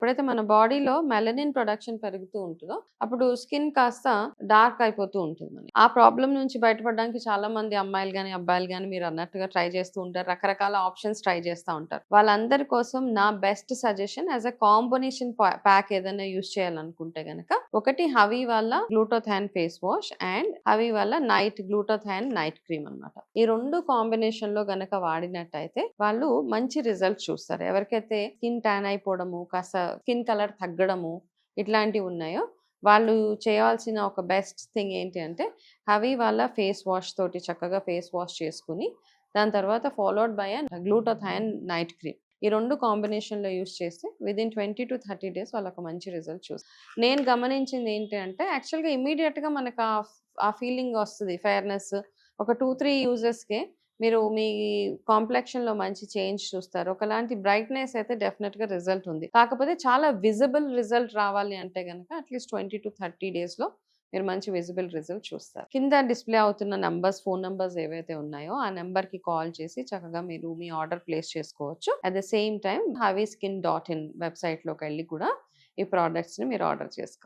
ఎప్పుడైతే మన బాడీలో మెలనిన్ ప్రొడక్షన్ పెరుగుతూ ఉంటుందో అప్పుడు స్కిన్ కాస్త డార్క్ అయిపోతూ ఉంటుంది మనకి. ఆ ప్రాబ్లం నుంచి బయటపడడానికి చాలా మంది అమ్మాయిలు గాని అబ్బాయిలు గాని మీరు అన్నట్టుగా ట్రై చేస్తూ ఉంటారు. రకరకాల ఆప్షన్స్ ట్రై చేస్తూ ఉంటారు. వాళ్ళందరి కోసం నా best suggestion as a combination pack ఏదైనా యూస్ చేయాలనుకుంటే గనక ఒకటి హవీ వాళ్ళ గ్లూటోథాన్ ఫేస్ వాష్ అండ్ హవీ వాళ్ళ నైట్ గ్లూటోథాన్ నైట్ క్రీమ్ అన్నమాట. ఈ రెండు కాంబినేషన్ లో గనక వాడినట్టయితే వాళ్ళు మంచి రిజల్ట్ చూస్తారు. ఎవరికైతే స్కిన్ ట్యాన్ అయిపోవడము, కాస్త స్కిన్ కలర్ తగ్గడము ఇట్లాంటివి ఉన్నాయో వాళ్ళు చేయాల్సిన ఒక బెస్ట్ థింగ్ ఏంటి అంటే హవీ వాళ్ళ ఫేస్ వాష్ తోటి చక్కగా ఫేస్ వాష్ చేసుకుని దాని తర్వాత ఫాలోడ్ బై గ్లూటోథాన్ నైట్ క్రీమ్. ఈ రెండు కాంబినేషన్లో యూస్ చేస్తే విదిన్ 20 to 30 days వాళ్ళకు మంచి రిజల్ట్ చూస్తారు. నేను గమనించింది ఏంటి అంటే యాక్చువల్గా ఇమీడియట్గా మనకు ఆ ఫీలింగ్ వస్తుంది ఫెయిర్నెస్. ఒక 2-3 యూజెస్కే మీరు మీ కాంప్లెక్షన్లో మంచి చేంజ్ చూస్తారు. ఒకలాంటి బ్రైట్నెస్ అయితే డెఫినెట్గా రిజల్ట్ ఉంది. కాకపోతే చాలా విజిబుల్ రిజల్ట్ రావాలి అంటే కనుక అట్లీస్ట్ 20 to 30 daysలో మీరు మంచి విజిబుల్ రిజల్ట్ చూస్తారు. కింద డిస్ప్లే అవుతున్న నంబర్స్, ఫోన్ నంబర్స్ ఏవైతే ఉన్నాయో ఆ నెంబర్కి కాల్ చేసి చక్కగా మీరు మీ ఆర్డర్ ప్లేస్ చేసుకోవచ్చు. At the same time HaviSkin.in వెబ్సైట్లోకి వెళ్ళి కూడా ఈ ప్రోడక్ట్స్ని మీరు ఆర్డర్ చేసుకోవచ్చు.